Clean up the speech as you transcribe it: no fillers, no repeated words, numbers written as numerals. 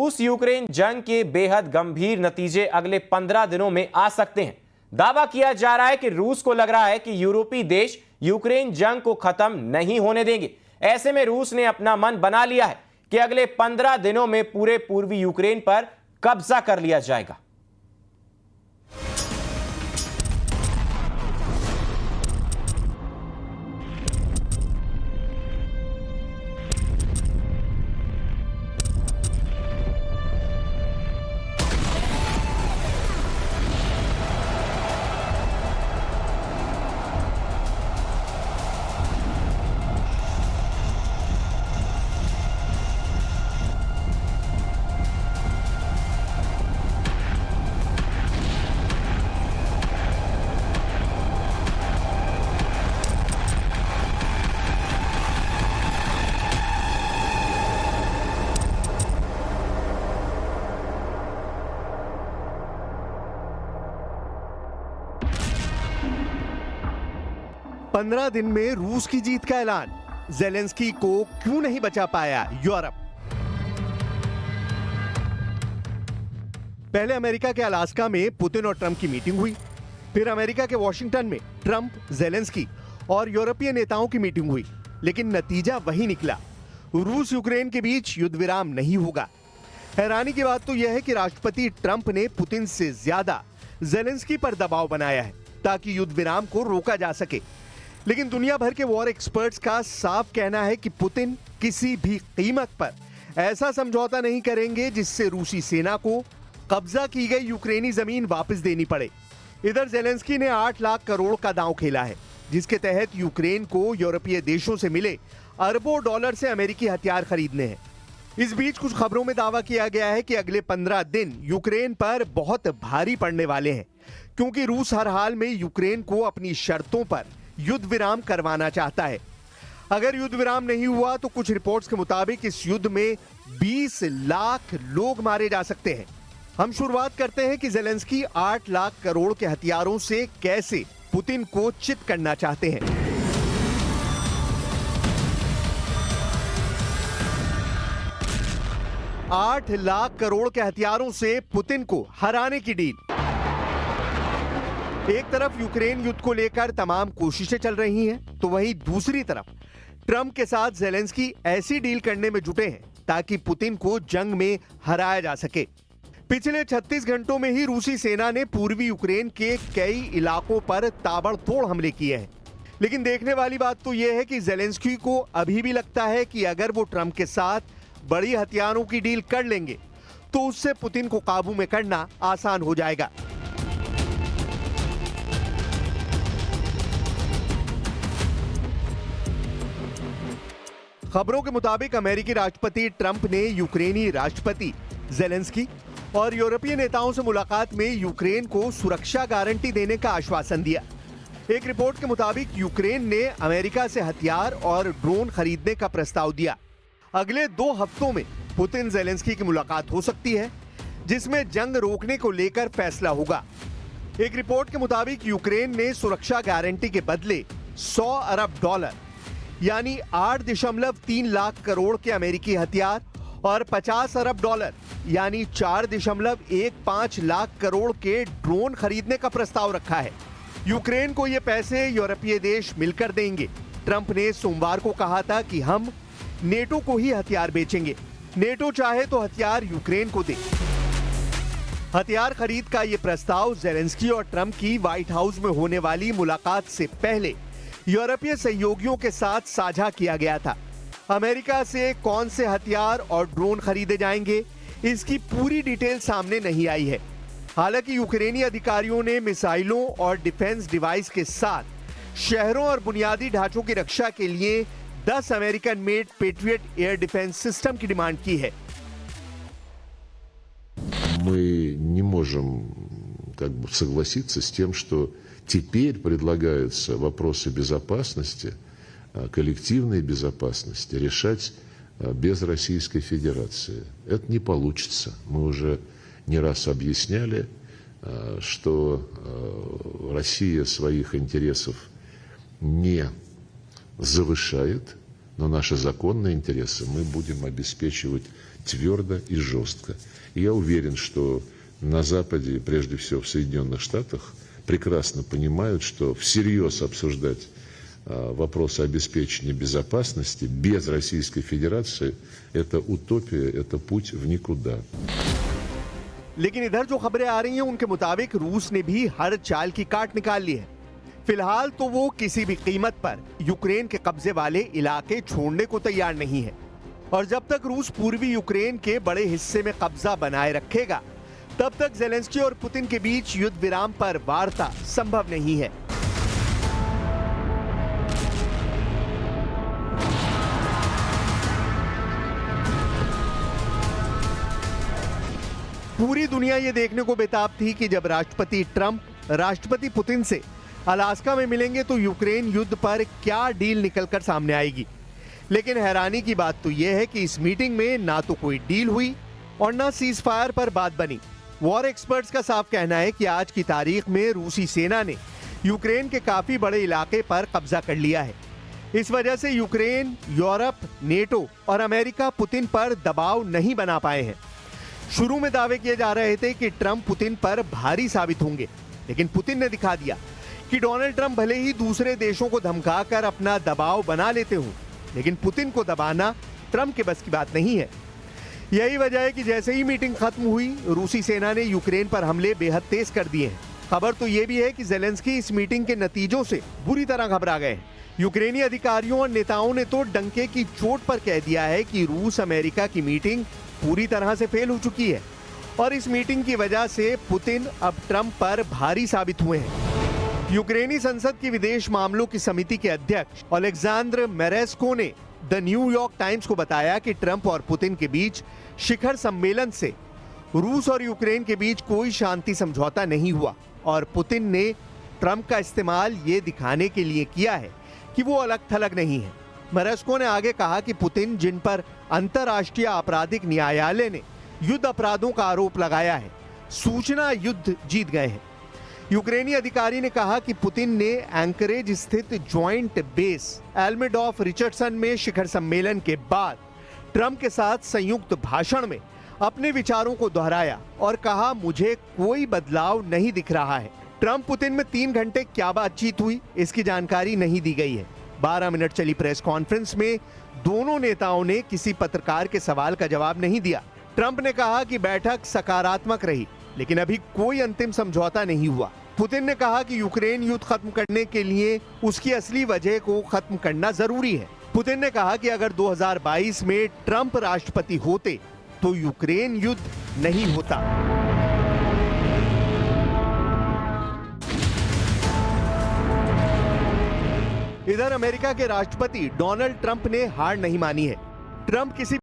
रूस यूक्रेन जंग के बेहद गंभीर नतीजे अगले 15 दिनों में आ सकते हैं। दावा किया जा रहा है कि रूस को लग रहा है कि यूरोपीय देश यूक्रेन जंग को खत्म नहीं होने देंगे। ऐसे में रूस ने अपना मन बना लिया है कि अगले 15 दिनों में पूरे पूर्वी यूक्रेन पर कब्जा कर लिया जाएगा। पंद्रह दिन में रूस की जीत का ऐलान। ज़ेलेंस्की को क्यों नहीं बचा पाया यूरोप? पहले अमेरिका के अलास्का में पुतिन और ट्रंप की मीटिंग हुई, फिर अमेरिका के वॉशिंगटन में ट्रंप, ज़ेलेंस्की और यूरोपीय नेताओं की मीटिंग हुई, लेकिन नतीजा वही निकला। रूस यूक्रेन के बीच युद्ध विराम नहीं होगा। हैरानी की बात तो यह है कि राष्ट्रपति ट्रंप ने पुतिन से ज्यादा ज़ेलेंस्की पर दबाव बनाया है ताकि युद्ध विराम को रोका जा सके। लेकिन दुनिया भर के वॉर एक्सपर्ट्स का साफ कहना है कि पुतिन किसी भी कीमत पर ऐसा समझौता नहीं करेंगे जिससे रूसी सेना को कब्जा की गई यूक्रेनी जमीन वापस देनी पड़े। इधर ज़ेलेंस्की ने 8 लाख करोड़ का दांव खेला है, जिसके तहत यूक्रेन को यूरोपीय देशों से मिले अरबों डॉलर से अमेरिकी हथियार खरीदने हैं। इस बीच कुछ खबरों में दावा किया गया है कि अगले 15 दिन यूक्रेन पर बहुत भारी पड़ने वाले हैं, क्योंकि रूस हर हाल में यूक्रेन को अपनी शर्तों पर युद्ध विराम करवाना चाहता है। अगर युद्ध विराम नहीं हुआ तो कुछ रिपोर्ट्स के मुताबिक इस युद्ध में 20 लाख लोग मारे जा सकते हैं। हम शुरुआत करते हैं कि ज़ेलेंस्की 8 लाख करोड़ के हथियारों से कैसे पुतिन को चित करना चाहते हैं। $8 लाख करोड़ के हथियारों से पुतिन को हराने की डील। एक तरफ यूक्रेन युद्ध को लेकर तमाम कोशिशें चल रही हैं, तो वहीं दूसरी तरफ ट्रंप के साथ ज़ेलेंस्की ऐसी डील करने में जुटे हैं ताकि पुतिन को जंग में हराया जा सके। पिछले 36 घंटों में ही रूसी सेना ने पूर्वी यूक्रेन के कई इलाकों पर ताबड़तोड़ हमले किए हैं। लेकिन देखने वाली बात तो यह है कि ज़ेलेंस्की को अभी भी लगता है कि अगर वो ट्रंप के साथ बड़ी हथियारों की डील कर लेंगे तो उससे पुतिन को काबू में करना आसान हो जाएगा। खबरों के मुताबिक अमेरिकी राष्ट्रपति ट्रंप ने यूक्रेनी राष्ट्रपति ज़ेलेंस्की और यूरोपीय नेताओं से मुलाकात में यूक्रेन को सुरक्षा गारंटी देने का आश्वासन दिया। एक रिपोर्ट के मुताबिक यूक्रेन ने अमेरिका से हथियार और ड्रोन खरीदने का प्रस्ताव दिया। अगले 2 हफ्तों में पुतिन ज़ेलेंस्की की मुलाकात हो सकती है, जिसमें जंग रोकने को लेकर फैसला होगा। एक रिपोर्ट के मुताबिक यूक्रेन ने सुरक्षा गारंटी के बदले 100 अरब डॉलर यानी 8.3 लाख करोड़ के अमेरिकी हथियार और 50 अरब डॉलर यानी 4.15 लाख करोड़ के ड्रोन खरीदने का प्रस्ताव रखा है। यूक्रेन को ये पैसे यूरोपीय देश मिलकर देंगे। ट्रंप ने सोमवार को कहा था कि हम नेटो को ही हथियार बेचेंगे, नेटो चाहे तो हथियार यूक्रेन को दे। हथियार खरीद का ये प्रस्ताव ज़ेलेंस्की और ट्रंप की व्हाइट हाउस में होने वाली मुलाकात से पहले यूरोपीय सहयोगियों के साथ साझा किया गया था। अमेरिका से कौन से हथियार और ड्रोन खरीदे जाएंगे, इसकी पूरी डिटेल सामने नहीं आई है। हालांकि यूक्रेनी अधिकारियों ने मिसाइलों और डिफेंस डिवाइस के साथ शहरों और बुनियादी ढांचों की रक्षा के लिए 10 American made patriot air defence system की डिमांड की है। Мы не можем согласиться с тем, что теперь предлагаются вопросы безопасности, коллективной безопасности решать без Российской Федерации. Это не получится. Мы уже не раз объясняли, что Россия своих интересов не завышает, но наши законные интересы мы будем обеспечивать твердо и жестко. И я уверен, что на Западе, прежде всего в Соединенных Штатах, прекрасно понимают, что всерьез обсуждать вопросы обеспечения безопасности без Российской Федерации – это утопия, это путь в никуда. लेकिन इधर जो खबरें आ रही हैं उनके मुताबिक रूस ने भी हर चाल की काट निकाल ली है। फिलहाल तो वो किसी भी कीमत पर यूक्रेन के कब्जे वाले इलाके छोड़ने को तैयार नहीं है और जब तक रूस पूर्वी यूक्रेन के बड़े हिस्से में कब्जा बनाए रखेगा तब तक ज़ेलेंस्की और पुतिन के बीच युद्ध विराम पर वार्ता संभव नहीं है। पूरी दुनिया ये देखने को बेताब थी कि जब राष्ट्रपति ट्रंप राष्ट्रपति पुतिन से अलास्का में मिलेंगे तो यूक्रेन युद्ध पर क्या डील निकलकर सामने आएगी। लेकिन हैरानी की बात तो यह है कि इस मीटिंग में ना तो कोई डील हुई और ना सीज फायर पर बात बनी। वॉर एक्सपर्ट्स का साफ कहना है कि आज की तारीख में रूसी सेना ने यूक्रेन के काफी बड़े इलाके पर कब्जा कर लिया है। इस वजह से यूक्रेन, यूरोप, नेटो और अमेरिका पुतिन पर दबाव नहीं बना पाए हैं। शुरू में दावे किए जा रहे थे कि ट्रंप पुतिन पर भारी साबित होंगे, लेकिन पुतिन ने दिखा दिया कि डोनाल्ड ट्रंप भले ही दूसरे देशों को धमकाकर अपना दबाव बना लेते हों, लेकिन पुतिन को दबाना ट्रंप के बस की बात नहीं है। यही वजह है कि जैसे ही मीटिंग खत्म हुई, रूसी सेना ने यूक्रेन पर हमले बेहद तेज कर दिए हैं। खबर तो ये भी है कि ज़ेलेंस्की इस मीटिंग के नतीजों से बुरी तरह घबरा गए हैं। यूक्रेनी अधिकारियों और नेताओं ने तो डंके की चोट पर कह दिया है कि रूस अमेरिका की मीटिंग पूरी तरह से फेल हो चुकी है और इस मीटिंग की वजह से पुतिन अब ट्रंप पर भारी साबित हुए हैं। यूक्रेनी संसद की विदेश मामलों की समिति के अध्यक्ष ओलेक्सांद्र मेरेस्को ने द न्यूयॉर्क टाइम्स को बताया कि ट्रंप और पुतिन के बीच शिखर सम्मेलन से रूस और यूक्रेन के बीच कोई शांति समझौता नहीं हुआ और पुतिन ने ट्रंप का इस्तेमाल ये दिखाने के लिए किया है कि वो अलग थलग नहीं है। मेरेस्को ने आगे कहा कि पुतिन, जिन पर अंतर्राष्ट्रीय आपराधिक न्यायालय ने युद्ध अपराधों का आरोप लगाया है, सूचना युद्ध जीत गए हैं। यूक्रेनी अधिकारी ने कहा कि पुतिन ने एंकरेज स्थित ज्वाइंट बेस एल्मेडॉफ रिचर्डसन में शिखर सम्मेलन के बाद ट्रंप के साथ संयुक्त भाषण में अपने विचारों को दोहराया और कहा, मुझे कोई बदलाव नहीं दिख रहा है। ट्रंप पुतिन में 3 घंटे क्या बातचीत हुई, इसकी जानकारी नहीं दी गई है। 12 मिनट चली प्रेस कॉन्फ्रेंस में दोनों नेताओं ने किसी पत्रकार के सवाल का जवाब नहीं दिया। ट्रंप ने कहा कि बैठक सकारात्मक रही, लेकिन अभी कोई अंतिम समझौता नहीं हुआ। पुतिन ने कहा कि यूक्रेन युद्ध खत्म करने के लिए उसकी असली वजह को खत्म करना जरूरी है। पुतिन ने कहा कि अगर 2022 में ट्रंप राष्ट्रपति होते तो यूक्रेन युद्ध नहीं होता। इधर अमेरिका के राष्ट्रपति डोनाल्ड ट्रंप ने हार नहीं मानी है। ट्रंप किसी